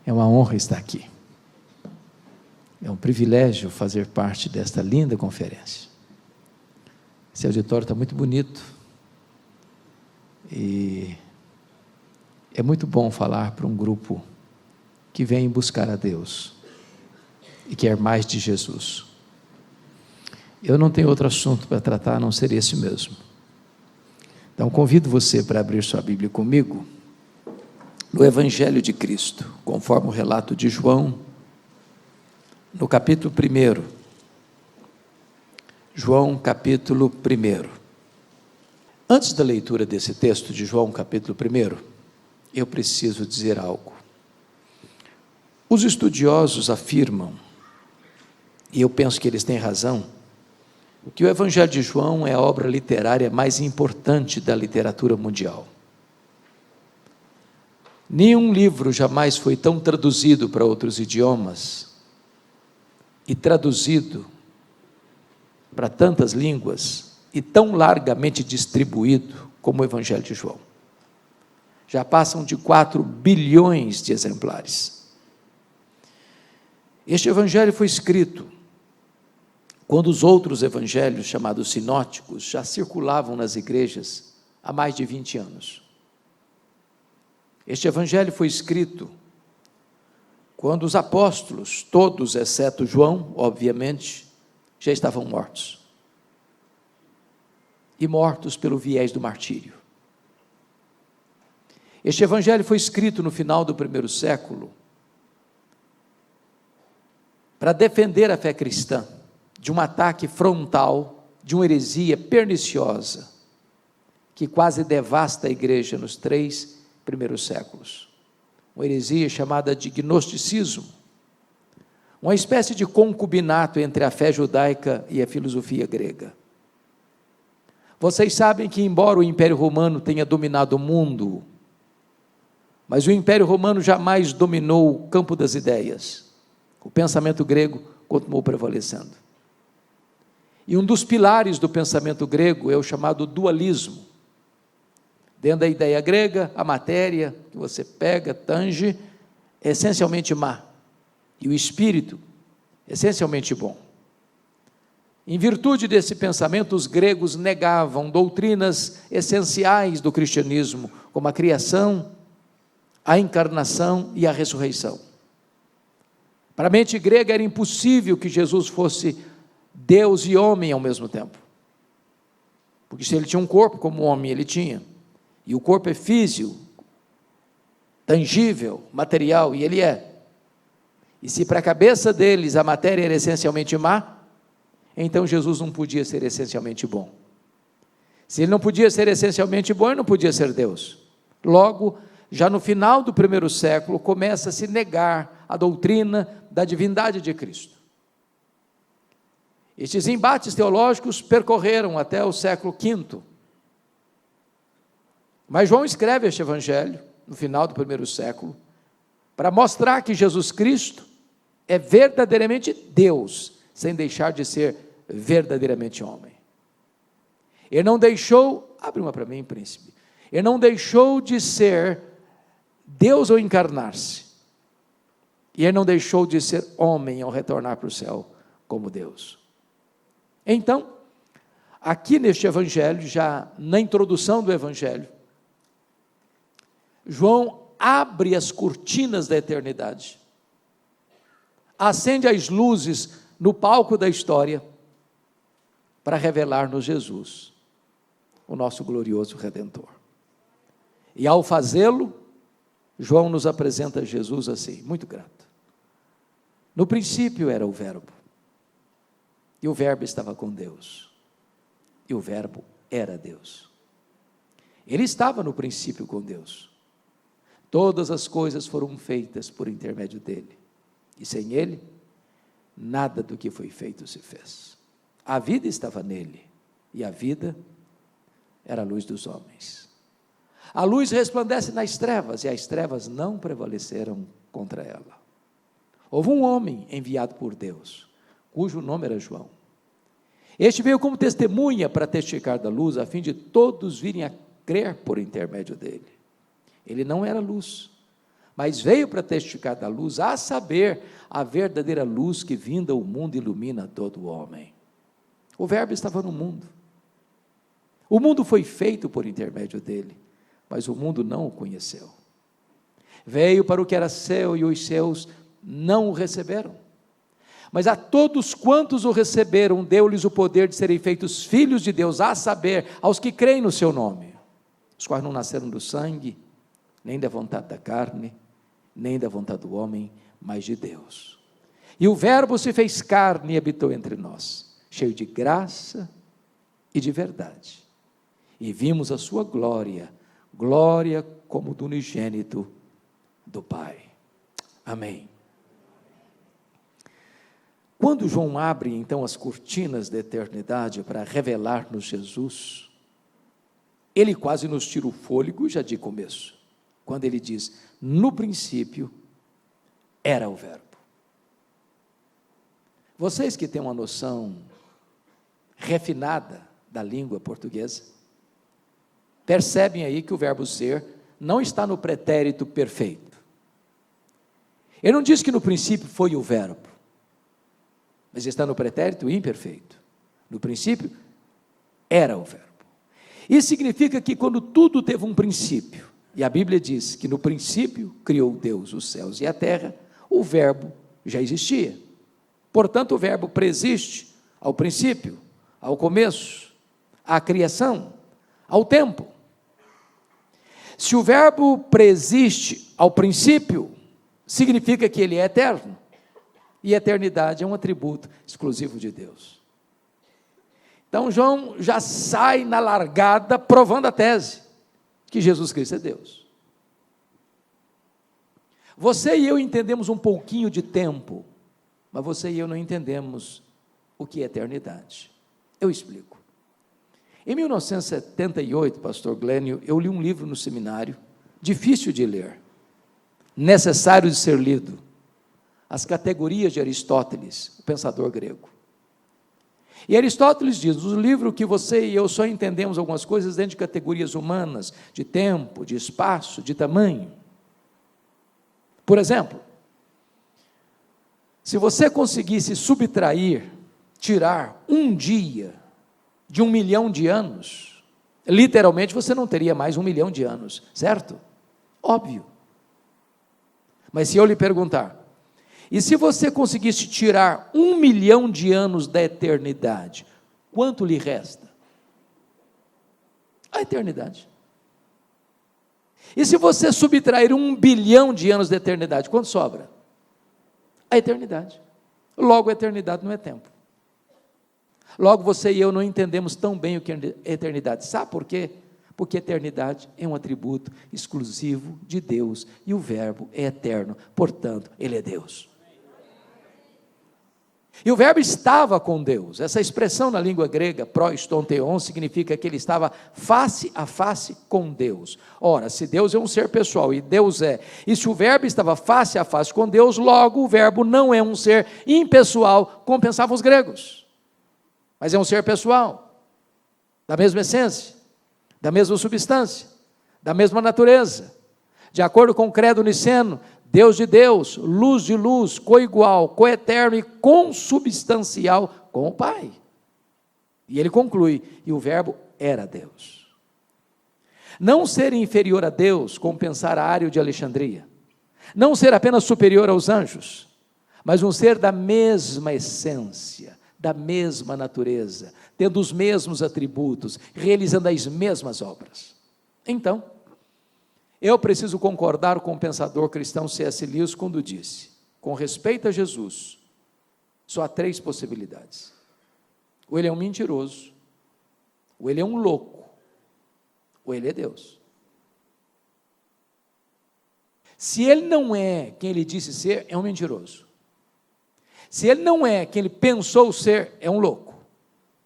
É uma honra estar aqui. É um privilégio fazer parte desta linda conferência. Esse auditório está muito bonito. E é muito bom falar para um grupo que vem buscar a Deus e quer mais de Jesus. Eu não tenho outro assunto para tratar a não ser esse mesmo. Então convido você para abrir sua Bíblia comigo no Evangelho de Cristo, conforme o relato de João, no capítulo 1. João, capítulo 1. Antes da leitura desse texto de João, capítulo 1, eu preciso dizer algo. Os estudiosos afirmam, e eu penso que eles têm razão, que o Evangelho de João é a obra literária mais importante da literatura mundial. Nenhum livro jamais foi tão traduzido para outros idiomas e traduzido para tantas línguas e tão largamente distribuído como o Evangelho de João. Já passam de 4 bilhões de exemplares. Este Evangelho foi escrito quando os outros evangelhos, chamados sinóticos, já circulavam nas igrejas há mais de 20 anos. Este Evangelho foi escrito quando os apóstolos, todos exceto João, obviamente, já estavam mortos. E mortos pelo viés do martírio. Este Evangelho foi escrito no final do 1º século para defender a fé cristã de um ataque frontal, de uma heresia perniciosa, que quase devasta a igreja nos 3 primeiros séculos. Uma heresia chamada de gnosticismo, uma espécie de concubinato entre a fé judaica e a filosofia grega. Vocês sabem que, embora o Império Romano tenha dominado o mundo, mas o Império Romano jamais dominou o campo das ideias. O pensamento grego continuou prevalecendo. E um dos pilares do pensamento grego é o chamado dualismo. Dentro da ideia grega, a matéria que você pega, tange, é essencialmente má. E o espírito, essencialmente bom. Em virtude desse pensamento, os gregos negavam doutrinas essenciais do cristianismo, como a criação, a encarnação e a ressurreição. Para a mente grega era impossível que Jesus fosse Deus e homem ao mesmo tempo. Porque se ele tinha um corpo como homem, ele tinha. E o corpo é físico, tangível, material, e ele é. E se para a cabeça deles a matéria era essencialmente má, então Jesus não podia ser essencialmente bom. Se ele não podia ser essencialmente bom, ele não podia ser Deus. Logo, já no final do 1º século, começa a se negar a doutrina da divindade de Cristo. Estes embates teológicos percorreram até o século V. Mas João escreve este Evangelho, no final do 1º século, para mostrar que Jesus Cristo é verdadeiramente Deus, sem deixar de ser verdadeiramente homem. Ele não deixou, abre uma para mim, príncipe, ele não deixou de ser Deus ao encarnar-se, e ele não deixou de ser homem ao retornar para o céu como Deus. Então, aqui neste Evangelho, já na introdução do Evangelho, João abre as cortinas da eternidade, acende as luzes no palco da história, para revelar-nos Jesus, o nosso glorioso Redentor. E ao fazê-lo, João nos apresenta Jesus assim, muito grato. No princípio era o Verbo, e o Verbo estava com Deus, e o Verbo era Deus. Ele estava no princípio com Deus. Todas as coisas foram feitas por intermédio dele, e sem ele, nada do que foi feito se fez. A vida estava nele, e a vida era a luz dos homens. A luz resplandece nas trevas, e as trevas não prevaleceram contra ela. Houve um homem enviado por Deus, cujo nome era João. Este veio como testemunha para testificar da luz, a fim de todos virem a crer por intermédio dele. Ele não era luz, mas veio para testificar da luz, a saber, a verdadeira luz que vinda ao mundo ilumina todo o homem. O Verbo estava no mundo. O mundo foi feito por intermédio dele, mas o mundo não o conheceu. Veio para o que era seu e os seus não o receberam. Mas a todos quantos o receberam, deu-lhes o poder de serem feitos filhos de Deus, a saber, aos que creem no seu nome, os quais não nasceram do sangue, nem da vontade da carne, nem da vontade do homem, mas de Deus. E o Verbo se fez carne e habitou entre nós, cheio de graça e de verdade. E vimos a sua glória, glória como do unigênito do Pai. Amém. Quando João abre então as cortinas da eternidade para revelar-nos Jesus, ele quase nos tira o fôlego já de começo, quando ele diz: no princípio era o Verbo. Vocês que têm uma noção refinada da língua portuguesa, percebem aí que o verbo ser não está no pretérito perfeito. Ele não diz que no princípio foi o verbo, mas está no pretérito imperfeito. No princípio era o verbo. Isso significa que quando tudo teve um princípio, e a Bíblia diz que no princípio criou Deus os céus e a terra, o verbo já existia. Portanto, o verbo preexiste ao princípio, ao começo, à criação, ao tempo. Se o verbo preexiste ao princípio, significa que ele é eterno. E a eternidade é um atributo exclusivo de Deus. Então João já sai na largada provando a tese que Jesus Cristo é Deus. Você e eu entendemos um pouquinho de tempo, mas você e eu não entendemos o que é eternidade. Eu explico. Em 1978, pastor Glênio, eu li um livro no seminário, difícil de ler, necessário de ser lido, As Categorias de Aristóteles, o pensador grego. E Aristóteles diz, no livro que você e eu só entendemos algumas coisas dentro de categorias humanas, de tempo, de espaço, de tamanho. Por exemplo, se você conseguisse subtrair, tirar um dia de 1 milhão de anos, literalmente você não teria mais 1 milhão de anos, certo? Óbvio. Mas se eu lhe perguntar, e se você conseguisse tirar 1 milhão de anos da eternidade, quanto lhe resta? A eternidade. E se você subtrair 1 bilhão de anos da eternidade, quanto sobra? A eternidade. Logo, a eternidade não é tempo. Logo, você e eu não entendemos tão bem o que é eternidade. Sabe por quê? Porque eternidade é um atributo exclusivo de Deus, e o verbo é eterno, portanto, ele é Deus. E o verbo estava com Deus. Essa expressão na língua grega, prostonteon, significa que ele estava face a face com Deus. Ora, se Deus é um ser pessoal, e Deus é, e se o verbo estava face a face com Deus, logo o verbo não é um ser impessoal, como pensavam os gregos, mas é um ser pessoal, da mesma essência, da mesma substância, da mesma natureza, de acordo com o credo niceno, Deus de Deus, luz de luz, coigual, coeterno e consubstancial com o Pai. E ele conclui, e o verbo era Deus. Não ser inferior a Deus, como pensar Ário de Alexandria, não ser apenas superior aos anjos, mas um ser da mesma essência, da mesma natureza, tendo os mesmos atributos, realizando as mesmas obras. Então, eu preciso concordar com o pensador cristão C.S. Lewis quando disse, com respeito a Jesus, só há 3 possibilidades. Ou ele é um mentiroso, ou ele é um louco, ou ele é Deus. Se ele não é quem ele disse ser, é um mentiroso. Se ele não é quem ele pensou ser, é um louco.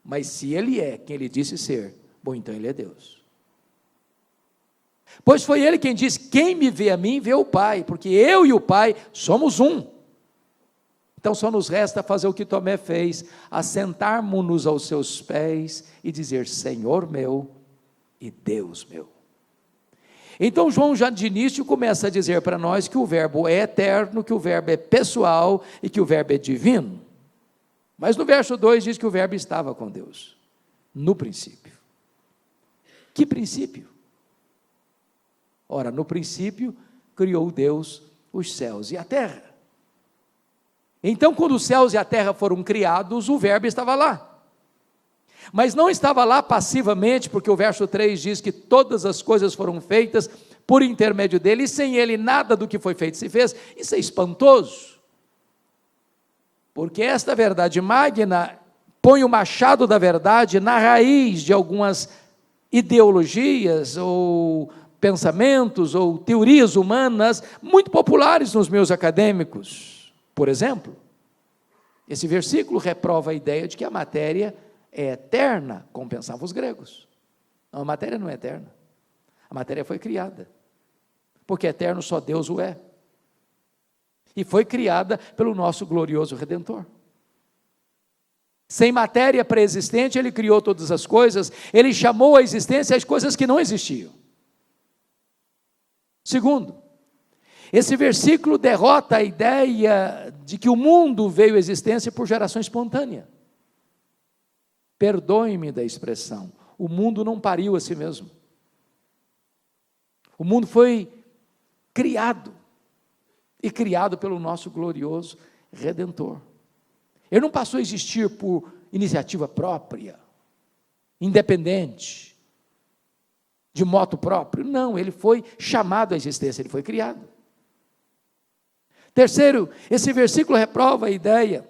Mas se ele é quem ele disse ser, bom, então ele é Deus. Pois foi ele quem disse, quem me vê a mim, vê o Pai, porque eu e o Pai somos um. Então só nos resta fazer o que Tomé fez, assentarmos-nos aos seus pés e dizer, Senhor meu e Deus meu. Então João já de início começa a dizer para nós que o verbo é eterno, que o verbo é pessoal e que o verbo é divino. Mas no verso 2 diz que o verbo estava com Deus, no princípio. Que princípio? Ora, no princípio criou Deus os céus e a terra. Então, quando os céus e a terra foram criados, o verbo estava lá. Mas não estava lá passivamente, porque o verso 3 diz que todas as coisas foram feitas por intermédio dele, e sem ele nada do que foi feito se fez. Isso é espantoso, porque esta verdade magna põe o machado da verdade na raiz de algumas ideologias, ou pensamentos, ou teorias humanas, muito populares nos meios acadêmicos. Por exemplo, esse versículo reprova a ideia de que a matéria é eterna, como pensavam os gregos. Não, a matéria não é eterna. A matéria foi criada, porque eterno só Deus o é. E foi criada pelo nosso glorioso Redentor. Sem matéria pré-existente, ele criou todas as coisas, ele chamou à existência as coisas que não existiam. Segundo, esse versículo derrota a ideia de que o mundo veio à existência por geração espontânea. Perdoe-me da expressão, o mundo não pariu a si mesmo. O mundo foi criado, e criado pelo nosso glorioso Redentor. Ele não passou a existir por iniciativa própria, independente, de moto próprio. Não, ele foi chamado à existência, ele foi criado. Terceiro, esse versículo reprova a ideia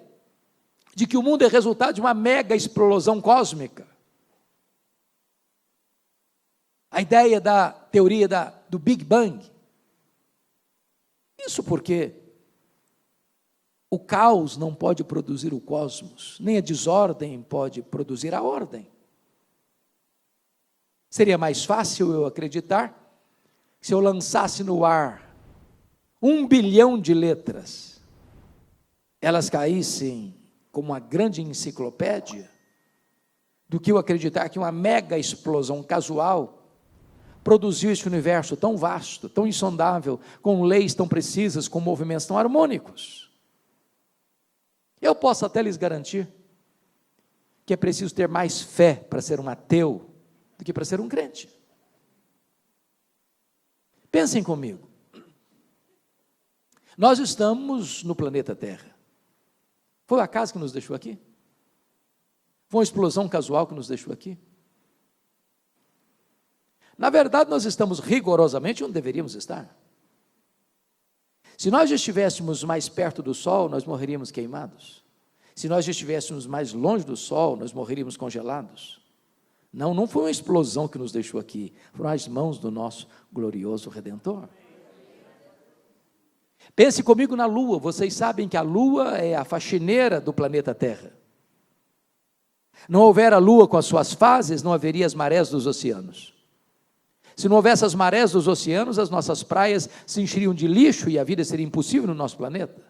de que o mundo é resultado de uma mega explosão cósmica. A ideia da teoria do Big Bang. Isso porque o caos não pode produzir o cosmos, nem a desordem pode produzir a ordem. Seria mais fácil eu acreditar que se eu lançasse no ar 1 bilhão de letras, elas caíssem como uma grande enciclopédia, do que eu acreditar que uma mega explosão casual produziu esse universo tão vasto, tão insondável, com leis tão precisas, com movimentos tão harmônicos. Eu posso até lhes garantir que é preciso ter mais fé para ser um ateu do que para ser um crente. Pensem comigo. Nós estamos no planeta Terra. Foi o acaso que nos deixou aqui? Foi uma explosão casual que nos deixou aqui? Na verdade, nós estamos rigorosamente onde deveríamos estar. Se nós estivéssemos mais perto do Sol, nós morreríamos queimados. Se nós estivéssemos mais longe do Sol, nós morreríamos congelados. Não foi uma explosão que nos deixou aqui, foram as mãos do nosso glorioso Redentor. Pense comigo na Lua. Vocês sabem que a Lua é a faxineira do planeta Terra. Não houver a Lua com as suas fases, não haveria as marés dos oceanos. Se não houvesse as marés dos oceanos, as nossas praias se encheriam de lixo e a vida seria impossível no nosso planeta.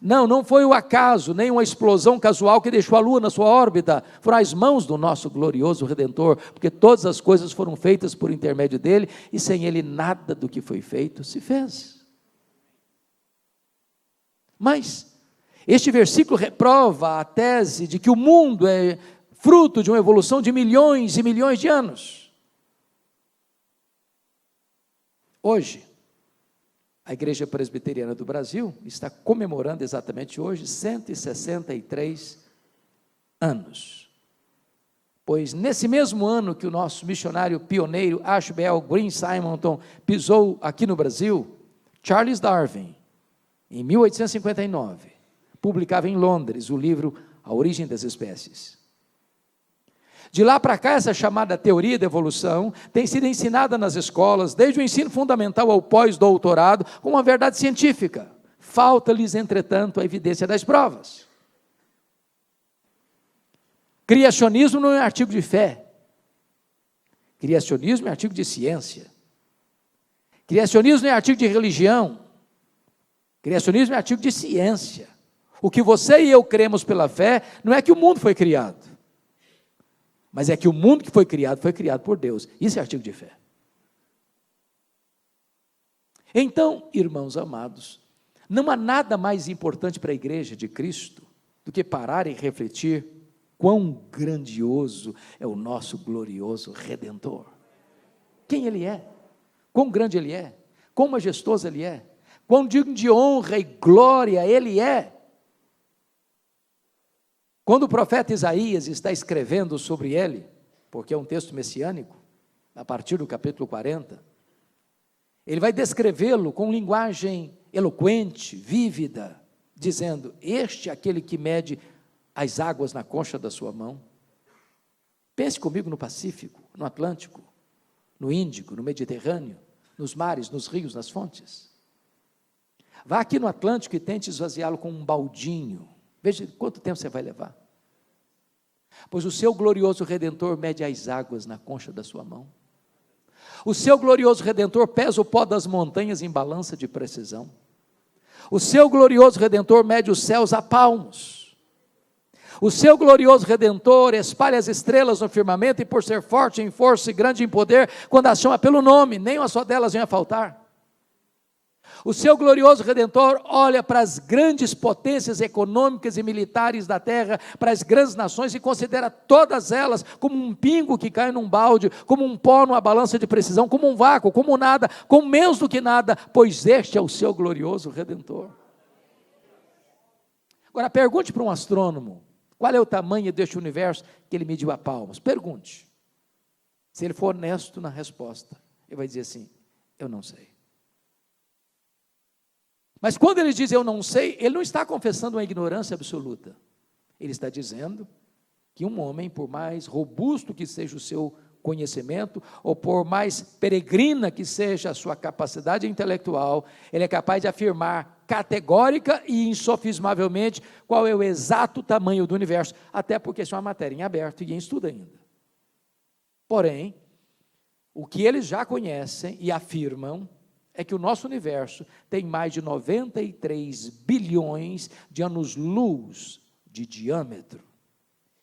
Não foi o acaso, nem uma explosão casual que deixou a Lua na sua órbita. Foram as mãos do nosso glorioso Redentor, porque todas as coisas foram feitas por intermédio dele, e sem ele nada do que foi feito se fez. Mas este versículo reprova a tese de que o mundo é fruto de uma evolução de milhões e milhões de anos. Hoje, a Igreja Presbiteriana do Brasil está comemorando exatamente hoje 163 anos. Pois nesse mesmo ano que o nosso missionário pioneiro Ashbel Green Simonton pisou aqui no Brasil, Charles Darwin, em 1859, publicava em Londres o livro A Origem das Espécies. De lá para cá, essa chamada teoria da evolução tem sido ensinada nas escolas, desde o ensino fundamental ao pós-doutorado, como uma verdade científica. Falta-lhes, entretanto, a evidência das provas. Criacionismo não é artigo de fé. Criacionismo é artigo de ciência. Criacionismo não é artigo de religião. Criacionismo é artigo de ciência. O que você e eu cremos pela fé não é que o mundo foi criado, mas é que o mundo que foi criado por Deus. Isso é artigo de fé. Então, irmãos amados, não há nada mais importante para a igreja de Cristo do que parar e refletir quão grandioso é o nosso glorioso Redentor. Quem Ele é, quão grande Ele é, quão majestoso Ele é, quão digno de honra e glória Ele é. Quando o profeta Isaías está escrevendo sobre Ele, porque é um texto messiânico, a partir do capítulo 40, ele vai descrevê-lo com linguagem eloquente, vívida, dizendo: este é aquele que mede as águas na concha da sua mão. Pense comigo no Pacífico, no Atlântico, no Índico, no Mediterrâneo, nos mares, nos rios, nas fontes. Vá aqui no Atlântico e tente esvaziá-lo com um baldinho. Veja quanto tempo você vai levar. Pois o seu glorioso Redentor mede as águas na concha da sua mão. O seu glorioso Redentor pesa o pó das montanhas em balança de precisão. O seu glorioso Redentor mede os céus a palmos. O seu glorioso Redentor espalha as estrelas no firmamento, e por ser forte em força e grande em poder, quando as chama pelo nome, nem uma só delas vem a faltar. O seu glorioso Redentor olha para as grandes potências econômicas e militares da terra, para as grandes nações, e considera todas elas como um pingo que cai num balde, como um pó numa balança de precisão, como um vácuo, como nada, como menos do que nada, pois este é o seu glorioso Redentor. Agora pergunte para um astrônomo, qual é o tamanho deste universo que ele mediu a palmos? Pergunte. Se ele for honesto na resposta, ele vai dizer assim: eu não sei. Mas quando ele diz eu não sei, ele não está confessando uma ignorância absoluta. Ele está dizendo que um homem, por mais robusto que seja o seu conhecimento, ou por mais peregrina que seja a sua capacidade intelectual, ele é capaz de afirmar categórica e insofismavelmente qual é o exato tamanho do universo, até porque isso é uma matéria em aberto e em estudo ainda. Porém, o que eles já conhecem e afirmam é que o nosso universo tem mais de 93 bilhões de anos-luz de diâmetro.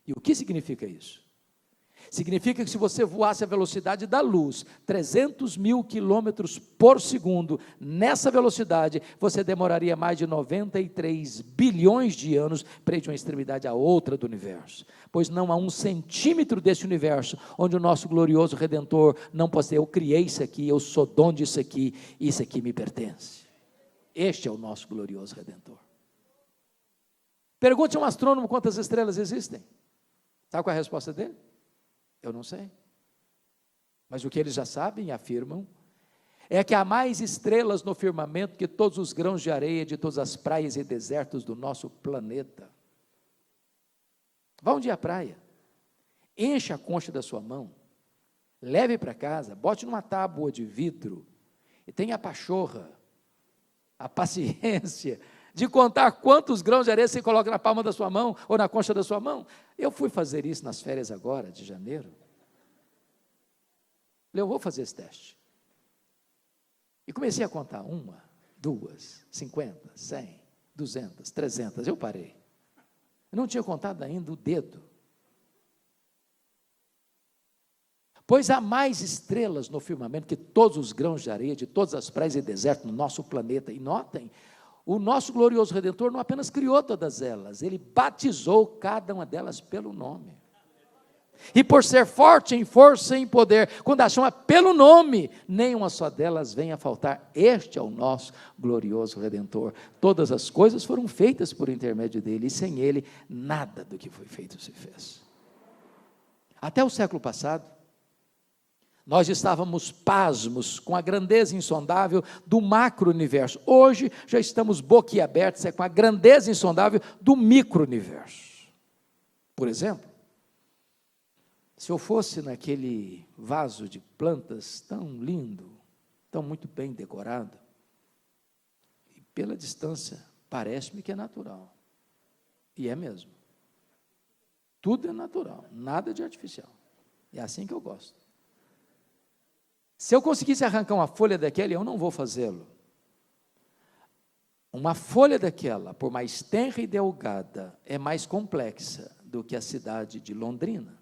E o que significa isso? Significa que se você voasse a velocidade da luz, 300 mil quilômetros por segundo, nessa velocidade, você demoraria mais de 93 bilhões de anos para ir de uma extremidade à outra do universo. Pois não há um centímetro desse universo onde o nosso glorioso Redentor não possa dizer: eu criei isso aqui, eu sou dono disso aqui, isso aqui me pertence. Este é o nosso glorioso Redentor. Pergunte a um astrônomo quantas estrelas existem. Sabe qual é a resposta dele? Eu não sei. Mas o que eles já sabem e afirmam é que há mais estrelas no firmamento que todos os grãos de areia de todas as praias e desertos do nosso planeta. Vá um dia à praia, encha a concha da sua mão, leve para casa, bote numa tábua de vidro e tenha a pachorra, a paciência de contar quantos grãos de areia você coloca na palma da sua mão ou na concha da sua mão. Eu fui fazer isso nas férias agora, de janeiro. Eu vou fazer esse teste. E comecei a contar 1, 2, 50, 100, 200, 300, eu parei. Eu não tinha contado ainda o dedo. Pois há mais estrelas no firmamento que todos os grãos de areia, de todas as praias e desertos no nosso planeta. E notem, o nosso glorioso Redentor não apenas criou todas elas, ele batizou cada uma delas pelo nome. E por ser forte em força e em poder, quando a chama pelo nome, nenhuma só delas vem a faltar. Este é o nosso glorioso Redentor. Todas as coisas foram feitas por intermédio dele, e sem ele, nada do que foi feito se fez. Até o século passado, nós estávamos pasmos com a grandeza insondável do macro-universo. Hoje, já estamos boquiabertos com a grandeza insondável do micro-universo. Por exemplo, se eu fosse naquele vaso de plantas tão lindo, tão muito bem decorado, e pela distância, parece-me que é natural. E é mesmo. Tudo é natural, nada de artificial. É assim que eu gosto. Se eu conseguisse arrancar uma folha daquela, eu não vou fazê-lo. Uma folha daquela, por mais tenra e delgada, é mais complexa do que a cidade de Londrina.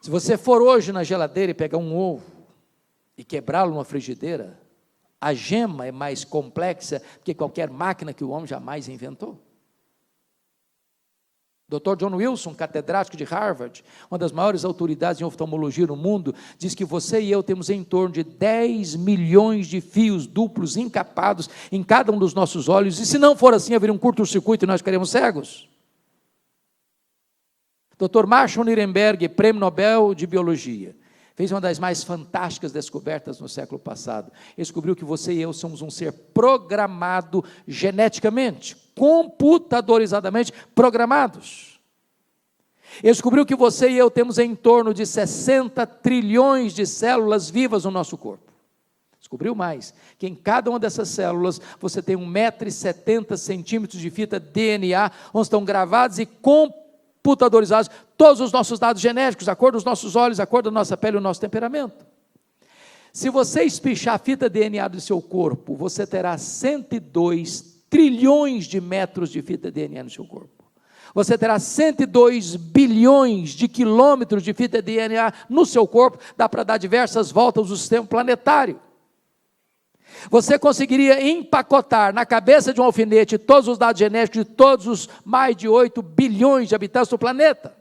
Se você for hoje na geladeira e pegar um ovo, e quebrá-lo numa frigideira, a gema é mais complexa que qualquer máquina que o homem jamais inventou. Dr. John Wilson, catedrático de Harvard, uma das maiores autoridades em oftalmologia no mundo, diz que você e eu temos em torno de 10 milhões de fios duplos encapados em cada um dos nossos olhos, e se não for assim, haveria um curto-circuito e nós ficaríamos cegos. Dr. Marshall Nirenberg, prêmio Nobel de Biologia, fez uma das mais fantásticas descobertas no século passado. Ele descobriu que você e eu somos um ser programado geneticamente, computadorizadamente programados. Ele descobriu que você e eu temos em torno de 60 trilhões de células vivas no nosso corpo. Descobriu mais, que em cada uma dessas células você tem 1,70 m de fita DNA, onde estão gravados e computadorizados todos os nossos dados genéticos, a cor dos nossos olhos, a cor da nossa pele e o nosso temperamento. Se você espichar a fita DNA do seu corpo, você terá 102 trilhões de metros de fita DNA no seu corpo. Você terá 102 bilhões de quilômetros de fita DNA no seu corpo, dá para dar diversas voltas do sistema planetário. Você conseguiria empacotar na cabeça de um alfinete todos os dados genéticos de todos os mais de 8 bilhões de habitantes do planeta.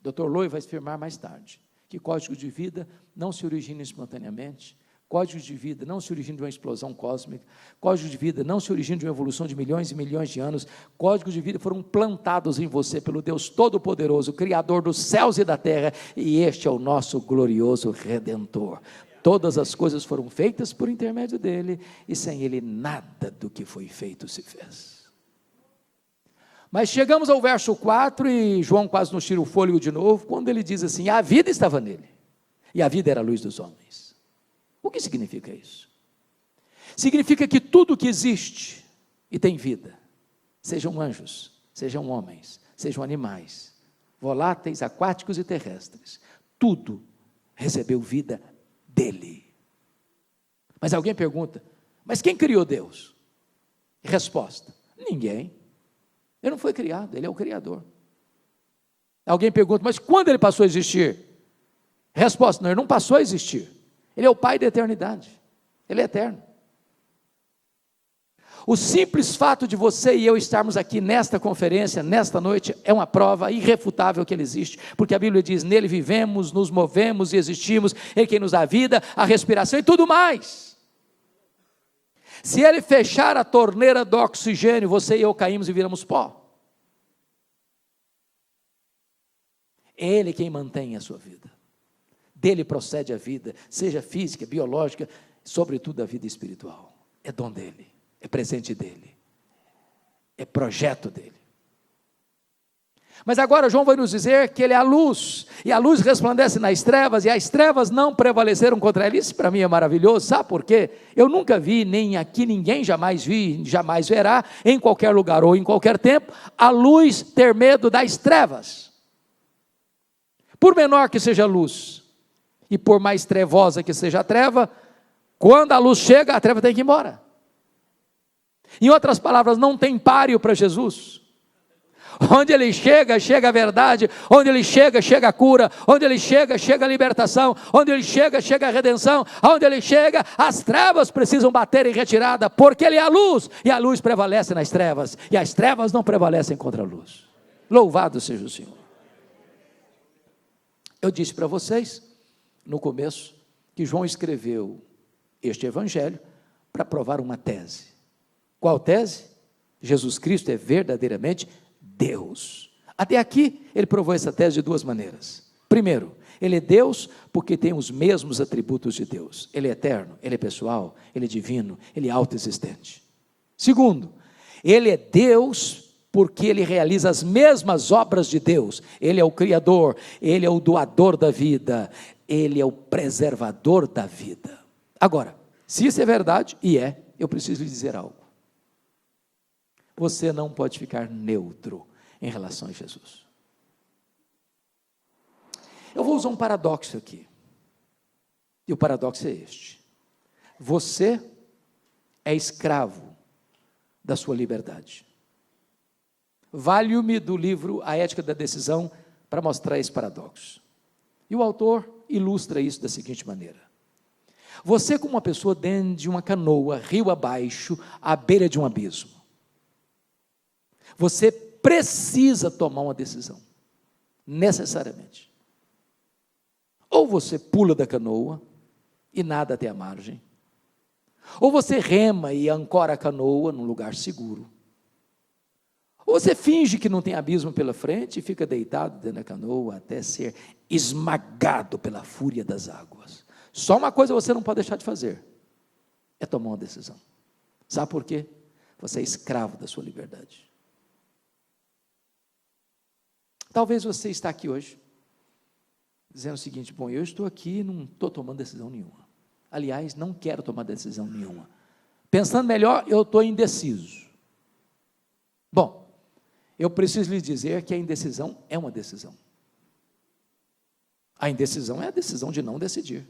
Dr. Loy vai afirmar mais tarde que códigos de vida não se originam espontaneamente, códigos de vida não se originam de uma explosão cósmica, códigos de vida não se originam de uma evolução de milhões e milhões de anos, códigos de vida foram plantados em você pelo Deus Todo-Poderoso, Criador dos céus e da terra, e este é o nosso glorioso Redentor. Todas as coisas foram feitas por intermédio dele, e sem ele nada do que foi feito se fez. Mas chegamos ao verso 4 e João quase nos tira o fôlego de novo, quando ele diz assim: a vida estava nele, e a vida era a luz dos homens. O que significa isso? Significa que tudo que existe e tem vida, sejam anjos, sejam homens, sejam animais, voláteis, aquáticos e terrestres, tudo recebeu vida dele. Mas alguém pergunta: mas quem criou Deus? Resposta: ninguém. Ele não foi criado, ele é o Criador. Alguém pergunta: mas quando ele passou a existir? Resposta: não, ele não passou a existir. Ele é o Pai da eternidade, ele é eterno. O simples fato de você e eu estarmos aqui nesta conferência, nesta noite, é uma prova irrefutável que ele existe, porque a Bíblia diz: nele vivemos, nos movemos e existimos, ele quem nos dá a vida, a respiração e tudo mais. Se ele fechar a torneira do oxigênio, você e eu caímos e viramos pó. Ele quem mantém a sua vida. Dele procede a vida, seja física, biológica, sobretudo a vida espiritual. É dom dele, é presente dele, é projeto dele. Mas agora João vai nos dizer que ele é a luz, e a luz resplandece nas trevas, e as trevas não prevaleceram contra ele. Isso para mim é maravilhoso, sabe por quê? Eu nunca vi, nem aqui ninguém jamais vi, jamais verá, em qualquer lugar ou em qualquer tempo, a luz ter medo das trevas. Por menor que seja a luz, e por mais trevosa que seja a treva, quando a luz chega, a treva tem que ir embora. Em outras palavras, não tem páreo para Jesus. Onde ele chega, chega a verdade. Onde ele chega, chega a cura. Onde ele chega, chega a libertação. Onde ele chega, chega a redenção. Onde ele chega, as trevas precisam bater em retirada, porque ele é a luz, e a luz prevalece nas trevas, e as trevas não prevalecem contra a luz. Louvado seja o Senhor. Eu disse para vocês, no começo, que João escreveu este evangelho para provar uma tese. Qual tese? Jesus Cristo é verdadeiramente Deus. Até aqui, ele provou essa tese de duas maneiras. Primeiro, ele é Deus porque tem os mesmos atributos de Deus. Ele é eterno, ele é pessoal, ele é divino, ele é autoexistente. Segundo, ele é Deus porque ele realiza as mesmas obras de Deus. Ele é o Criador, ele é o doador da vida, ele é o preservador da vida. Agora, se isso é verdade, e é, eu preciso lhe dizer algo. Você não pode ficar neutro em relação a Jesus. Eu vou usar um paradoxo aqui. E o paradoxo é este: você é escravo da sua liberdade. Valho-me do livro A Ética da Decisão para mostrar esse paradoxo. E o autor ilustra isso da seguinte maneira: você, como uma pessoa dentro de uma canoa, rio abaixo, à beira de um abismo, você precisa tomar uma decisão, necessariamente. Ou você pula da canoa e nada até a margem, ou você rema e ancora a canoa num lugar seguro, ou você finge que não tem abismo pela frente e fica deitado dentro da canoa até ser esmagado pela fúria das águas. Só uma coisa você não pode deixar de fazer, é tomar uma decisão. Sabe por quê? Você é escravo da sua liberdade. Talvez você está aqui hoje, dizendo o seguinte: bom, eu estou aqui e não estou tomando decisão nenhuma. Aliás, não quero tomar decisão nenhuma. Pensando melhor, eu estou indeciso. Bom, eu preciso lhe dizer que a indecisão é uma decisão. A indecisão é a decisão de não decidir.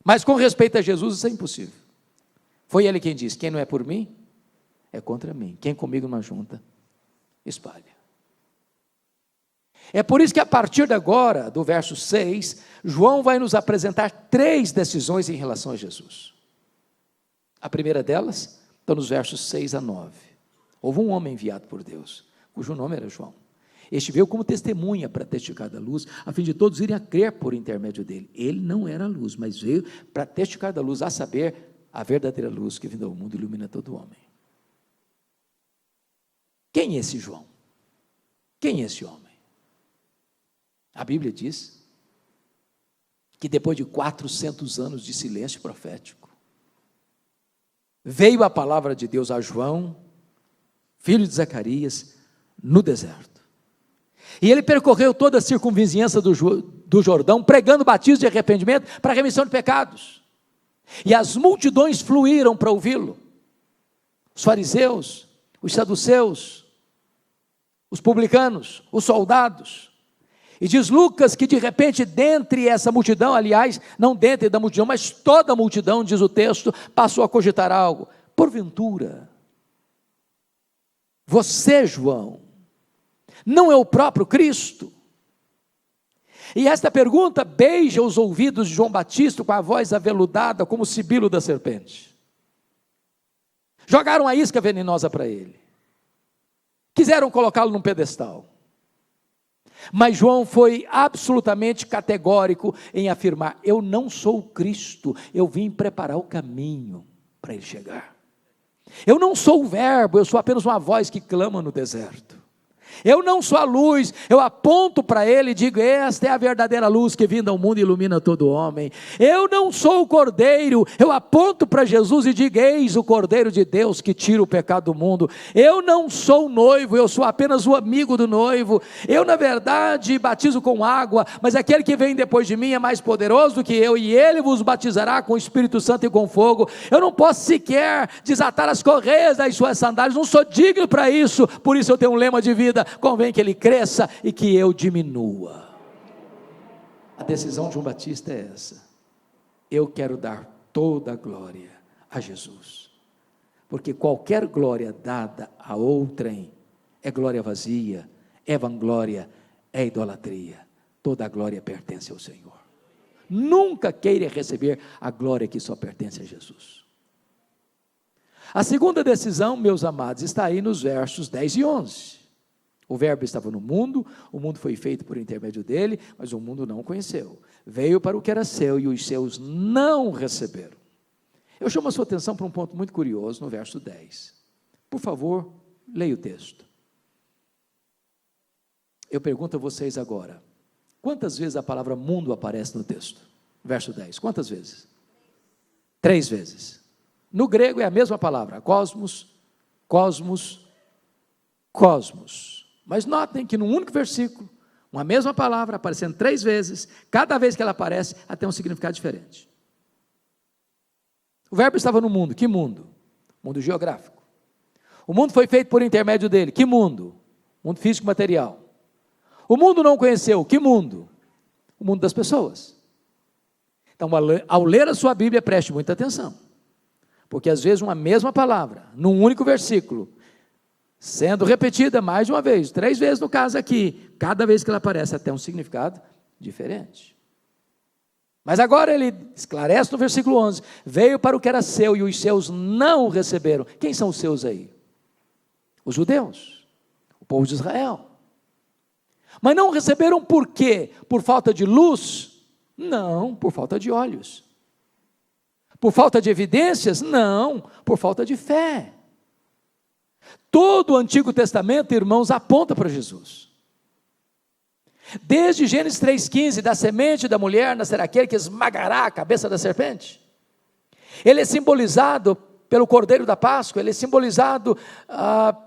Mas com respeito a Jesus, isso é impossível. Foi ele quem disse: quem não é por mim, é contra mim. Quem comigo não junta, espalha. É por isso que a partir de agora, do verso 6, João vai nos apresentar 3 decisões em relação a Jesus. A primeira delas está nos versos 6 a 9. Houve um homem enviado por Deus, cujo nome era João. Este veio como testemunha para testificar da luz, a fim de todos irem a crer por intermédio dele. Ele não era a luz, mas veio para testificar da luz, a saber, a verdadeira luz que vindo ao mundo ilumina todo homem. Quem é esse João? Quem é esse homem? A Bíblia diz que depois de 400 anos de silêncio profético, veio a palavra de Deus a João, filho de Zacarias, no deserto. E ele percorreu toda a circunvizinhança do Jordão, pregando batismo de arrependimento para a remissão de pecados. E as multidões fluíram para ouvi-lo. Os fariseus, os saduceus, os publicanos, os soldados. E diz Lucas que de repente, dentre essa multidão, aliás, não dentro da multidão, mas toda a multidão, diz o texto, passou a cogitar algo. Porventura, você, João, não é o próprio Cristo? E esta pergunta beija os ouvidos de João Batista com a voz aveludada como o sibilo da serpente. Jogaram a isca venenosa para ele. Quiseram colocá-lo num pedestal. Mas João foi absolutamente categórico em afirmar: eu não sou o Cristo, eu vim preparar o caminho para ele chegar. Eu não sou o verbo, eu sou apenas uma voz que clama no deserto. Eu não sou a luz, eu aponto para ele e digo: esta é a verdadeira luz que vindo ao mundo ilumina todo homem. Eu não sou o cordeiro, eu aponto para Jesus e digo: eis o cordeiro de Deus que tira o pecado do mundo. Eu não sou o noivo, eu sou apenas o amigo do noivo. Eu na verdade batizo com água, mas aquele que vem depois de mim é mais poderoso do que eu, e ele vos batizará com o Espírito Santo e com fogo. Eu não posso sequer desatar as correias das suas sandálias, não sou digno para isso. Por isso eu tenho um lema de vida: convém que ele cresça e que eu diminua. A decisão de João Batista é essa: eu quero dar toda a glória a Jesus, porque qualquer glória dada a outrem é glória vazia, é vanglória, é idolatria. Toda a glória pertence ao Senhor. Nunca queira receber a glória que só pertence a Jesus. A segunda decisão, meus amados, está aí nos versos 10 e 11. O verbo estava no mundo, o mundo foi feito por intermédio dele, mas o mundo não o conheceu. Veio para o que era seu e os seus não receberam. Eu chamo a sua atenção para um ponto muito curioso no verso 10. Por favor, leia o texto. Eu pergunto a vocês agora: quantas vezes a palavra mundo aparece no texto? Verso 10, quantas vezes? 3 vezes. No grego é a mesma palavra, cosmos, cosmos, cosmos. Mas notem que num único versículo, uma mesma palavra aparecendo 3 vezes, cada vez que ela aparece, ela tem um significado diferente. O verbo estava no mundo. Que mundo? Mundo geográfico. O mundo foi feito por intermédio dele. Que mundo? Mundo físico e material. O mundo não conheceu. Que mundo? O mundo das pessoas. Então, ao ler a sua Bíblia, preste muita atenção, porque às vezes uma mesma palavra, num único versículo, sendo repetida mais de uma vez, 3 vezes no caso aqui, cada vez que ela aparece até um significado diferente. Mas agora ele esclarece no versículo 11, veio para o que era seu e os seus não o receberam. Quem são os seus aí? Os judeus, o povo de Israel. Mas não o receberam por quê? Por falta de luz? Não, por falta de olhos. Por falta de evidências? Não, por falta de fé. Todo o Antigo Testamento, irmãos, aponta para Jesus. Desde Gênesis 3,15, da semente da mulher nascerá aquele que esmagará a cabeça da serpente. Ele é simbolizado pelo Cordeiro da Páscoa, ele é simbolizado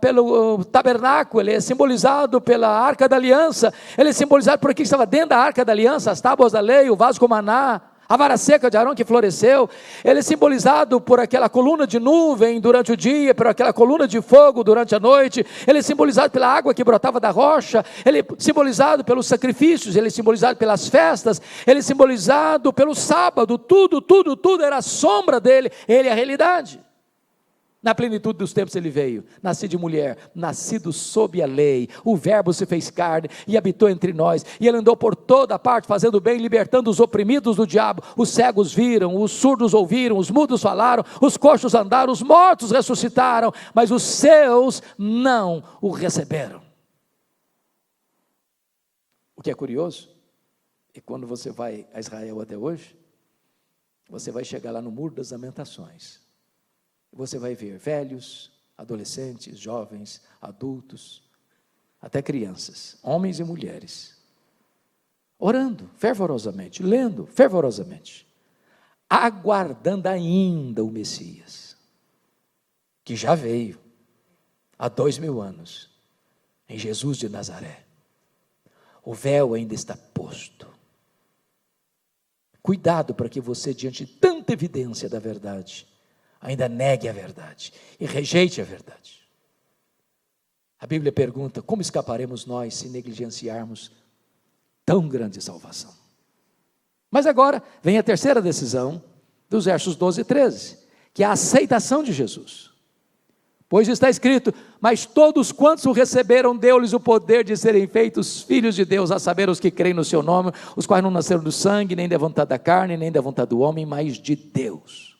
pelo tabernáculo, ele é simbolizado pela Arca da Aliança, ele é simbolizado por aquilo que estava dentro da Arca da Aliança, as tábuas da lei, o vaso com maná, a vara seca de Arão que floresceu. Ele é simbolizado por aquela coluna de nuvem durante o dia, por aquela coluna de fogo durante a noite. Ele é simbolizado pela água que brotava da rocha. Ele é simbolizado pelos sacrifícios. Ele é simbolizado pelas festas. Ele é simbolizado pelo sábado. Tudo era a sombra dele. Ele é a realidade. Na plenitude dos tempos ele veio, nascido de mulher, nascido sob a lei, o verbo se fez carne e habitou entre nós, e ele andou por toda parte fazendo bem, libertando os oprimidos do diabo. Os cegos viram, os surdos ouviram, os mudos falaram, os coxos andaram, os mortos ressuscitaram, mas os seus não o receberam. O que é curioso, é quando você vai a Israel até hoje, você vai chegar lá no Muro das Lamentações. Você vai ver velhos, adolescentes, jovens, adultos, até crianças, homens e mulheres, orando fervorosamente, lendo fervorosamente, aguardando ainda o Messias, que já veio há 2000 anos, em Jesus de Nazaré. O véu ainda está posto. Cuidado para que você, diante de tanta evidência da verdade, ainda negue a verdade e rejeite a verdade. A Bíblia pergunta, como escaparemos nós se negligenciarmos tão grande salvação? Mas agora vem a terceira decisão, dos versos 12 e 13, que é a aceitação de Jesus. Pois está escrito, mas todos quantos o receberam, deu-lhes o poder de serem feitos filhos de Deus, a saber os que creem no seu nome, os quais não nasceram do sangue, nem da vontade da carne, nem da vontade do homem, mas de Deus.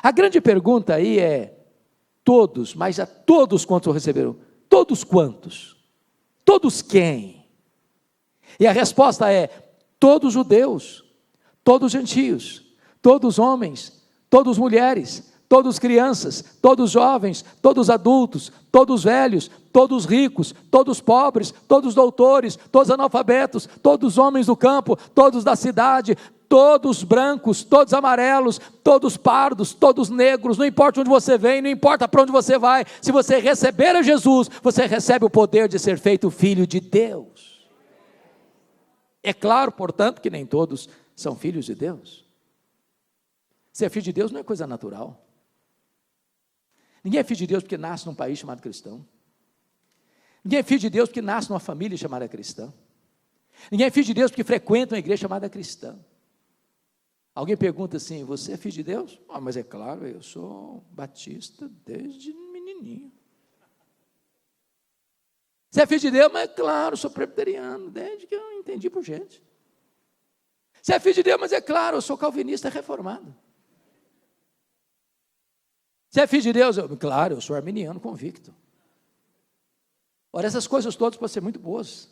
A grande pergunta aí é, todos, mas a todos quantos o receberam? Todos quantos? Todos quem? E a resposta é, todos judeus, todos gentios, todos homens, todos mulheres, todos crianças, todos jovens, todos adultos, todos velhos, todos ricos, todos pobres, todos doutores, todos analfabetos, todos homens do campo, todos da cidade, todos brancos, todos amarelos, todos pardos, todos negros, não importa onde você vem, não importa para onde você vai, se você receber a Jesus, você recebe o poder de ser feito filho de Deus. É claro, portanto, que nem todos são filhos de Deus. Ser filho de Deus não é coisa natural. Ninguém é filho de Deus porque nasce num país chamado cristão. Ninguém é filho de Deus porque nasce numa família chamada cristã. Ninguém é filho de Deus porque frequenta uma igreja chamada cristã. Alguém pergunta assim, você é filho de Deus? Mas é claro, eu sou batista desde menininho. Você é filho de Deus? Mas é claro, eu sou presbiteriano, desde que eu entendi por gente. Você é filho de Deus? Mas é claro, eu sou calvinista reformado. Você é filho de Deus? Claro, eu sou arminiano convicto. Ora, essas coisas todas podem ser muito boas,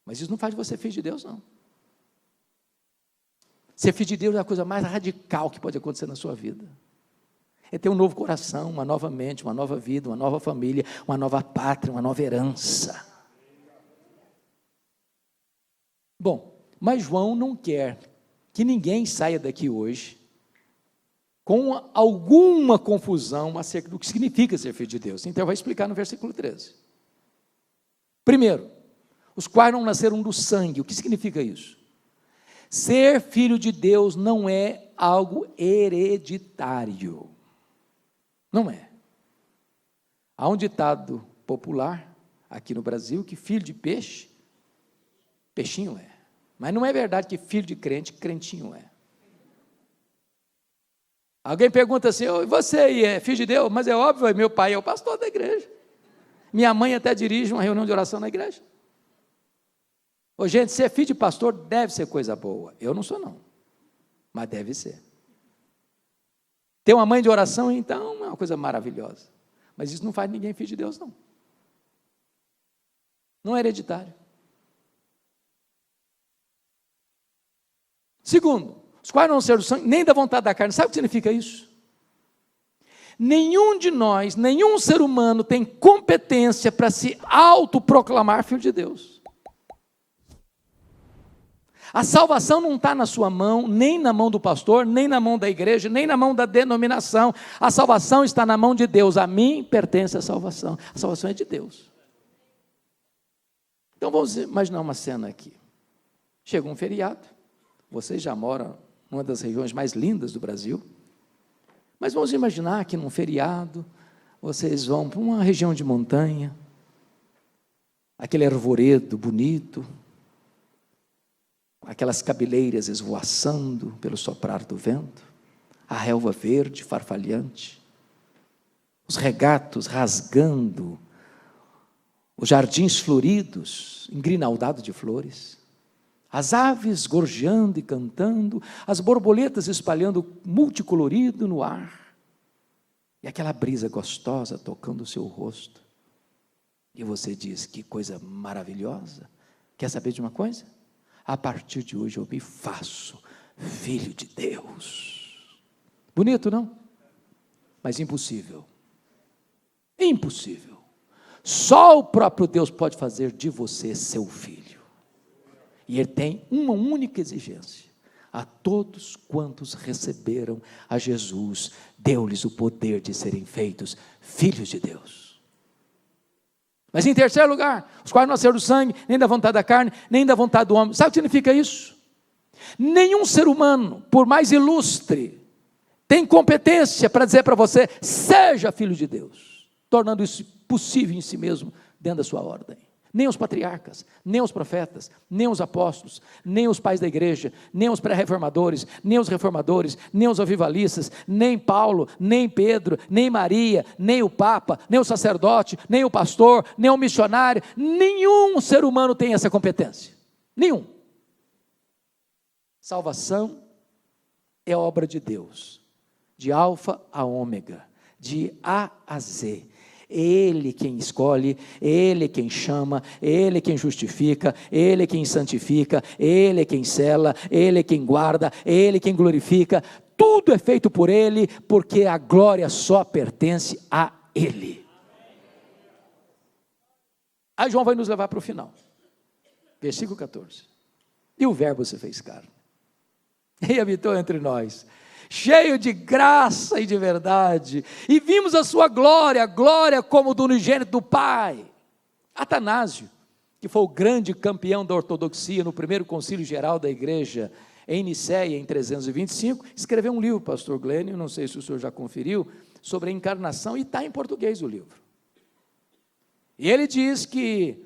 mas isso não faz de você filho de Deus, não. Ser filho de Deus é a coisa mais radical que pode acontecer na sua vida. É ter um novo coração, uma nova mente, uma nova vida, uma nova família, uma nova pátria, uma nova herança. Bom, mas João não quer que ninguém saia daqui hoje com alguma confusão acerca do que significa ser filho de Deus. Então, vai explicar no versículo 13. Primeiro, os quais não nasceram do sangue. O que significa isso? Ser filho de Deus não é algo hereditário. Não é. Há um ditado popular aqui no Brasil que filho de peixe, peixinho é. Mas não é verdade que filho de crente, crentinho é. Alguém pergunta assim, você aí é filho de Deus? Mas é óbvio, meu pai é o pastor da igreja. Minha mãe até dirige uma reunião de oração na igreja. Ô, gente, ser filho de pastor deve ser coisa boa. Eu não sou, não, mas deve ser. Ter uma mãe de oração, então, é uma coisa maravilhosa. Mas isso não faz ninguém filho de Deus, não. Não é hereditário. Segundo, os quais não são do sangue, nem da vontade da carne. Sabe o que significa isso? Nenhum de nós, nenhum ser humano tem competência para se autoproclamar filho de Deus. A salvação não está na sua mão, nem na mão do pastor, nem na mão da igreja, nem na mão da denominação. A salvação está na mão de Deus. A mim pertence a salvação. A salvação é de Deus. Então vamos imaginar uma cena aqui. Chega um feriado. Vocês já moram numa das regiões mais lindas do Brasil. Mas vamos imaginar que num feriado, vocês vão para uma região de montanha, aquele arvoredo bonito, aquelas cabeleiras esvoaçando pelo soprar do vento, a relva verde farfalhante, os regatos rasgando, os jardins floridos, engrinaldados de flores, as aves gorjeando e cantando, as borboletas espalhando multicolorido no ar, e aquela brisa gostosa tocando o seu rosto. E você diz, que coisa maravilhosa. Quer saber de uma coisa? A partir de hoje eu me faço filho de Deus. Bonito, não? Mas impossível. Impossível. Só o próprio Deus pode fazer de você seu filho. E ele tem uma única exigência: a todos quantos receberam a Jesus, deu-lhes o poder de serem feitos filhos de Deus. Mas em terceiro lugar, os quais não nasceram do sangue, nem da vontade da carne, nem da vontade do homem. Sabe o que significa isso? Nenhum ser humano, por mais ilustre, tem competência para dizer para você, seja filho de Deus, tornando isso possível em si mesmo, dentro da sua ordem. Nem os patriarcas, nem os profetas, nem os apóstolos, nem os pais da igreja, nem os pré-reformadores, nem os reformadores, nem os avivalistas, nem Paulo, nem Pedro, nem Maria, nem o Papa, nem o sacerdote, nem o pastor, nem o missionário. Nenhum ser humano tem essa competência. Nenhum. Salvação é obra de Deus, de alfa a ômega, de A a Z. Ele quem escolhe, Ele quem chama, Ele quem justifica, Ele quem santifica, Ele quem sela, Ele quem guarda, Ele quem glorifica. Tudo é feito por Ele, porque a glória só pertence a Ele. Aí João vai nos levar para o final, versículo 14. E o verbo se fez carne e habitou entre nós, cheio de graça e de verdade, e vimos a sua glória, glória como do unigênito do Pai. Atanásio, que foi o grande campeão da ortodoxia no primeiro concílio geral da igreja em Nicéia, em 325, escreveu um livro, pastor Glênio, não sei se o senhor já conferiu, sobre a encarnação, e está em português o livro. E ele diz que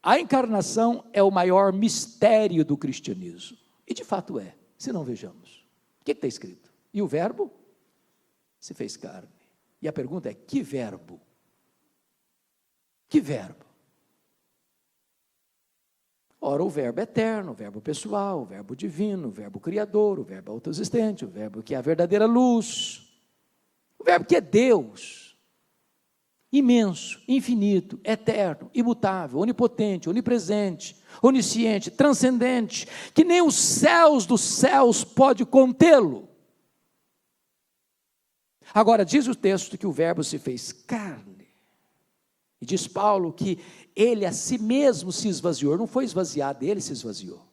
a encarnação é o maior mistério do cristianismo, e de fato é, se não vejamos. O que está escrito? E o verbo se fez carne. E a pergunta é, que verbo? Que verbo? Ora, o verbo eterno, o verbo pessoal, o verbo divino, o verbo criador, o verbo autoexistente, o verbo que é a verdadeira luz, o verbo que é Deus, imenso, infinito, eterno, imutável, onipotente, onipresente, onisciente, transcendente, que nem os céus dos céus pode contê-lo. Agora, diz o texto que o verbo se fez carne, e diz Paulo que ele a si mesmo se esvaziou, não foi esvaziado, ele se esvaziou.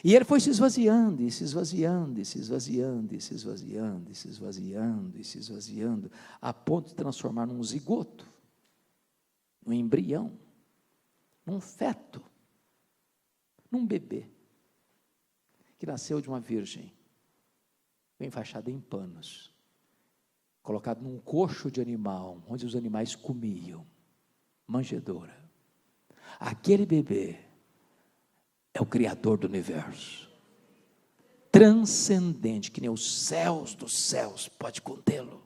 E ele foi se esvaziando, e se esvaziando, e se esvaziando, e se esvaziando, e se esvaziando, e se esvaziando, a ponto de transformar num zigoto, num embrião, num feto, num bebê, que nasceu de uma virgem, enfaixada em panos, colocado num coxo de animal, onde os animais comiam, manjedoura. Aquele bebê é o Criador do universo, transcendente, que nem os céus dos céus pode contê-lo.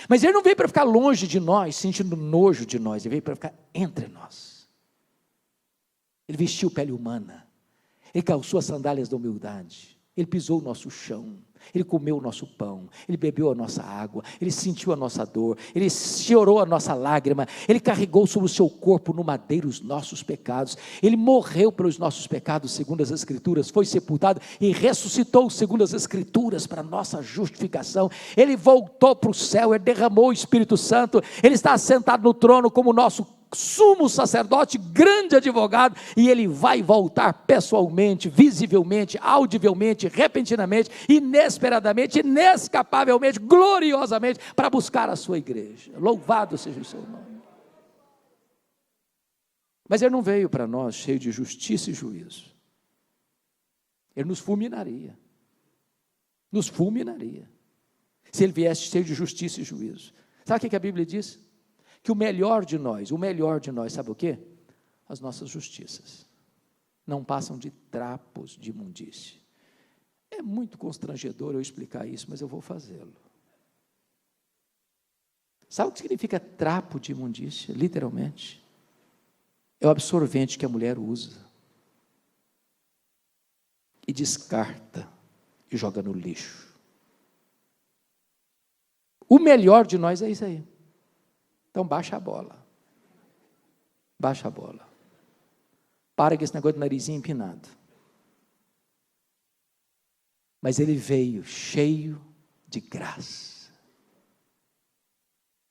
Mas ele não veio para ficar longe de nós, sentindo nojo de nós, ele veio para ficar entre nós. Ele vestiu pele humana, ele calçou as sandálias da humildade, ele pisou o nosso chão, ele comeu o nosso pão, ele bebeu a nossa água, ele sentiu a nossa dor, ele chorou a nossa lágrima, ele carregou sobre o seu corpo no madeiro os nossos pecados, ele morreu pelos nossos pecados, segundo as Escrituras, foi sepultado e ressuscitou, segundo as Escrituras, para a nossa justificação. Ele voltou para o céu, ele derramou o Espírito Santo, ele está assentado no trono como nosso sumo sacerdote, grande advogado, e ele vai voltar pessoalmente, visivelmente, audivelmente, repentinamente, inesperadamente, inescapavelmente, gloriosamente, para buscar a sua igreja. Louvado seja o seu nome. Mas ele não veio para nós cheio de justiça e juízo. Ele nos fulminaria. Nos fulminaria. Se ele viesse cheio de justiça e juízo. Sabe o que a Bíblia diz? Que o melhor de nós, sabe o quê? As nossas justiças não passam de trapos de imundície. É muito constrangedor eu explicar isso, mas eu vou fazê-lo. Sabe o que significa trapo de imundícia? Literalmente, é o absorvente que a mulher usa e descarta e joga no lixo. O melhor de nós é isso aí. Então baixa a bola. Baixa a bola. Para com esse negócio de narizinho empinado. Mas ele veio cheio de graça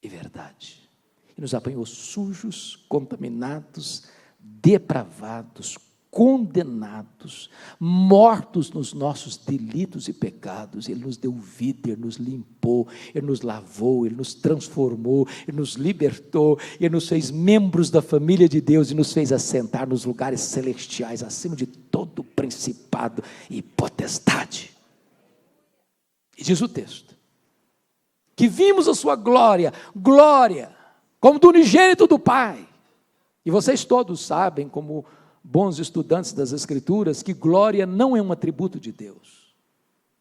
e verdade. E nos apanhou sujos, contaminados, depravados, condenados, mortos nos nossos delitos e pecados. Ele nos deu vida, Ele nos limpou, Ele nos lavou, Ele nos transformou, Ele nos libertou, Ele nos fez membros da família de Deus e nos fez assentar nos lugares celestiais, acima de todo principado e potestade. E diz o texto, que vimos a sua glória, como do unigênito do Pai. E vocês todos sabem, como bons estudantes das Escrituras, que glória não é um atributo de Deus,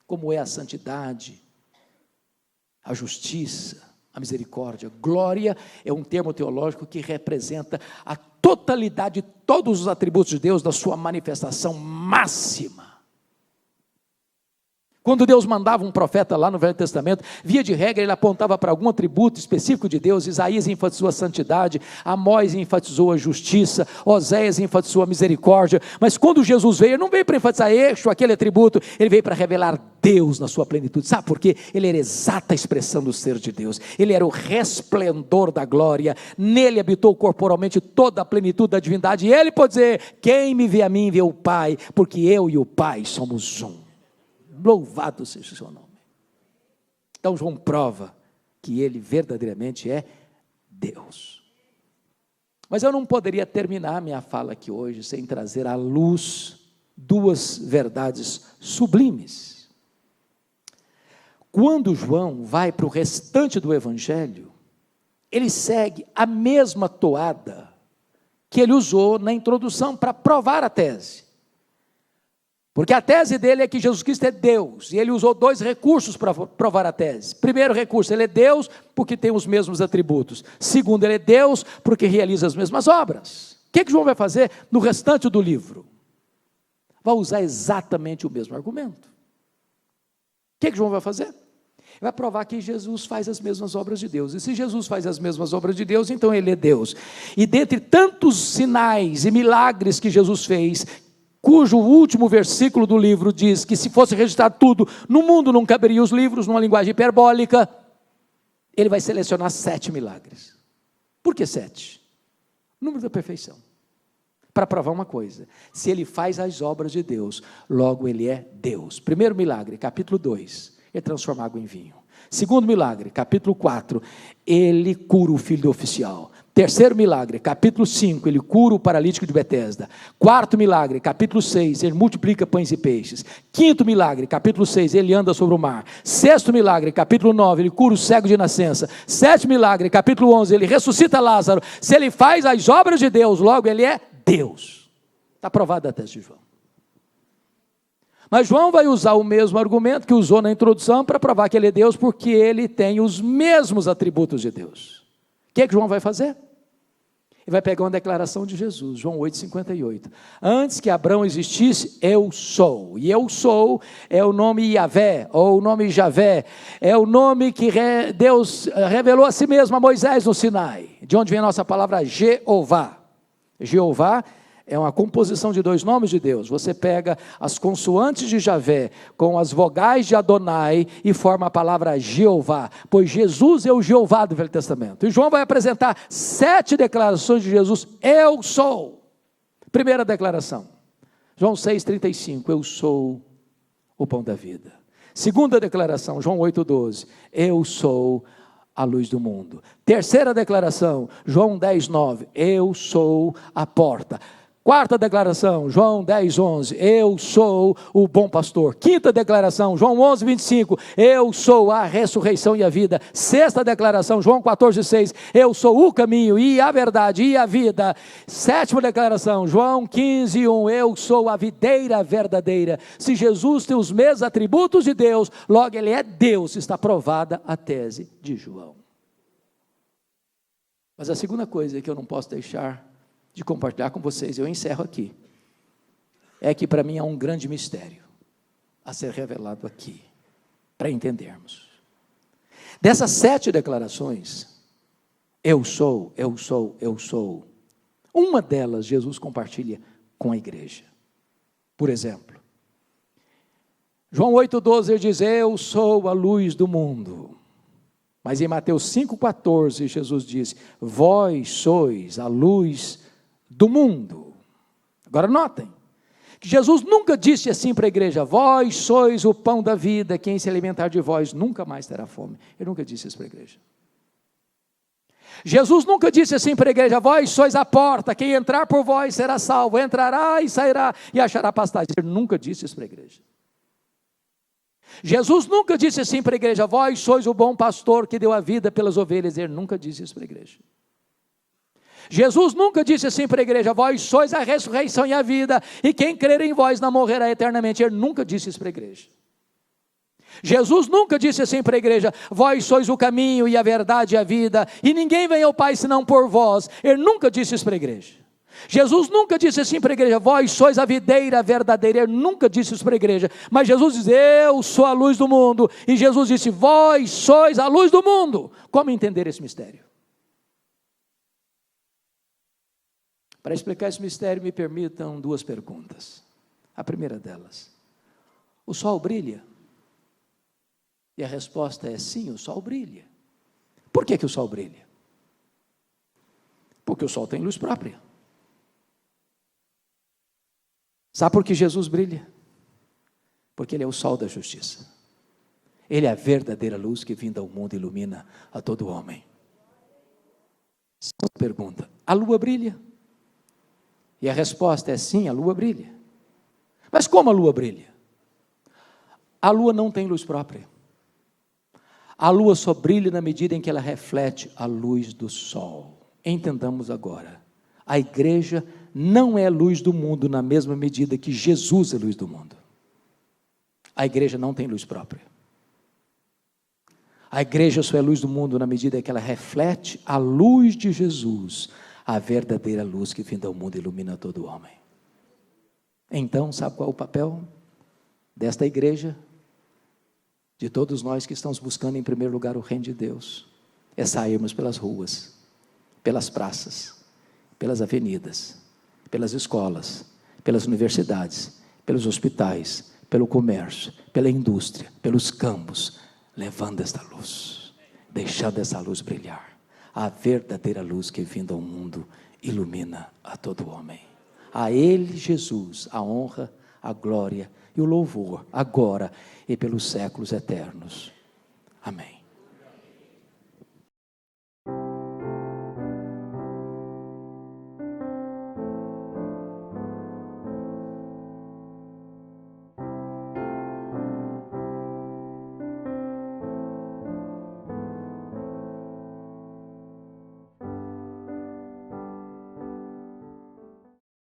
como é a santidade, a justiça, a misericórdia. Glória é um termo teológico que representa a totalidade de todos os atributos de Deus, da sua manifestação máxima. Quando Deus mandava um profeta lá no Velho Testamento, via de regra ele apontava para algum atributo específico de Deus. Isaías enfatizou a santidade, Amós enfatizou a justiça, Oséias enfatizou a misericórdia, mas quando Jesus veio, ele não veio para enfatizar aquele atributo, ele veio para revelar Deus na sua plenitude. Sabe por quê? Ele era a exata expressão do ser de Deus, ele era o resplendor da glória, nele habitou corporalmente toda a plenitude da divindade, e ele pode dizer, quem me vê a mim, vê o Pai, porque eu e o Pai somos um. Louvado seja o seu nome. Então João prova que ele verdadeiramente é Deus. Mas eu não poderia terminar minha fala aqui hoje sem trazer à luz duas verdades sublimes. Quando João vai para o restante do Evangelho, ele segue a mesma toada que ele usou na introdução para provar a tese. Porque a tese dele é que Jesus Cristo é Deus, e ele usou dois recursos para provar a tese. Primeiro recurso, ele é Deus porque tem os mesmos atributos. Segundo, ele é Deus porque realiza as mesmas obras. O que João vai fazer no restante do livro? Vai usar exatamente o mesmo argumento. O que João vai fazer? Vai provar que Jesus faz as mesmas obras de Deus. E se Jesus faz as mesmas obras de Deus, então ele é Deus. E dentre tantos sinais e milagres que Jesus fez, cujo último versículo do livro diz que se fosse registrado tudo, no mundo não caberia os livros, numa linguagem hiperbólica, ele vai selecionar 7 milagres. Por que 7? Número da perfeição. Para provar uma coisa, se ele faz as obras de Deus, logo ele é Deus. Primeiro milagre, capítulo 2, ele transforma água em vinho. Segundo milagre, capítulo 4, ele cura o filho do oficial. Terceiro milagre, capítulo 5, ele cura o paralítico de Betesda. Quarto milagre, capítulo 6, ele multiplica pães e peixes. Quinto milagre, capítulo 6, ele anda sobre o mar. Sexto milagre, capítulo 9, ele cura o cego de nascença. Sétimo milagre, capítulo 11, ele ressuscita Lázaro. Se ele faz as obras de Deus, logo ele é Deus. Está provado a tese de João. Mas João vai usar o mesmo argumento que usou na introdução para provar que ele é Deus, porque ele tem os mesmos atributos de Deus. O que João vai fazer? Ele vai pegar uma declaração de Jesus, João 8,58. Antes que Abraão existisse, eu sou. E eu sou é o nome Yahvé, ou o nome Javé. É o nome que Deus revelou a si mesmo a Moisés no Sinai. De onde vem a nossa palavra Jeová. Jeová é uma composição de dois nomes de Deus. Você pega as consoantes de Javé com as vogais de Adonai e forma a palavra Jeová, pois Jesus é o Jeová do Velho Testamento. E João vai apresentar 7 declarações de Jesus: eu sou. Primeira declaração, João 6,35, eu sou o pão da vida. Segunda declaração, João 8,12, eu sou a luz do mundo. Terceira declaração, João 10,9, eu sou a porta. Quarta declaração, João 10,11, eu sou o bom pastor. Quinta declaração, João 11,25, eu sou a ressurreição e a vida. Sexta declaração, João 14,6, eu sou o caminho e a verdade e a vida. Sétima declaração, João 15,1, eu sou a videira verdadeira. Se Jesus tem os mesmos atributos de Deus, logo ele é Deus, está provada a tese de João. Mas a segunda coisa que eu não posso deixar de compartilhar com vocês, eu encerro aqui, é que para mim há um grande mistério a ser revelado aqui, para entendermos. Dessas 7 declarações, eu sou, eu sou, eu sou, uma delas Jesus compartilha com a igreja. Por exemplo, João 8,12 ele diz, eu sou a luz do mundo. Mas em Mateus 5,14 Jesus diz, vós sois a luz do mundo. Agora notem, que Jesus nunca disse assim para a igreja, vós sois o pão da vida, quem se alimentar de vós nunca mais terá fome. Ele nunca disse isso para a igreja. Jesus nunca disse assim para a igreja, vós sois a porta, quem entrar por vós será salvo, entrará e sairá e achará pastagem. Ele nunca disse isso para a igreja. Jesus nunca disse assim para a igreja, vós sois o bom pastor que deu a vida pelas ovelhas. Ele nunca disse isso para a igreja. Jesus nunca disse assim para a igreja, vós sois a ressurreição e a vida, e quem crer em vós não morrerá eternamente. Ele nunca disse isso para a igreja. Jesus nunca disse assim para a igreja, vós sois o caminho e a verdade e a vida, e ninguém vem ao Pai senão por vós. Ele nunca disse isso para a igreja. Jesus nunca disse assim para a igreja, vós sois a videira verdadeira. Ele nunca disse isso para a igreja. Mas Jesus diz, eu sou a luz do mundo, e Jesus disse, vós sois a luz do mundo. Como entender esse mistério? Para explicar esse mistério, me permitam 2 perguntas. A primeira delas, o sol brilha? E a resposta é sim, o sol brilha. Por que o sol brilha? Porque o sol tem luz própria. Sabe por que Jesus brilha? Porque ele é o sol da justiça. Ele é a verdadeira luz que vinda ao mundo ilumina a todo homem. Segunda pergunta, a lua brilha? E a resposta é sim, a lua brilha. Mas como a lua brilha? A lua não tem luz própria. A lua só brilha na medida em que ela reflete a luz do sol. Entendamos agora, a igreja não é luz do mundo na mesma medida que Jesus é luz do mundo. A igreja não tem luz própria. A igreja só é luz do mundo na medida em que ela reflete a luz de Jesus, a verdadeira luz que vinda ao mundo ilumina todo homem. Então, sabe qual é o papel desta igreja? De todos nós que estamos buscando em primeiro lugar o reino de Deus, é sairmos pelas ruas, pelas praças, pelas avenidas, pelas escolas, pelas universidades, pelos hospitais, pelo comércio, pela indústria, pelos campos, levando esta luz, deixando essa luz brilhar, a verdadeira luz que vindo ao mundo ilumina a todo homem. A Ele, Jesus, a honra, a glória e o louvor, agora e pelos séculos eternos. Amém.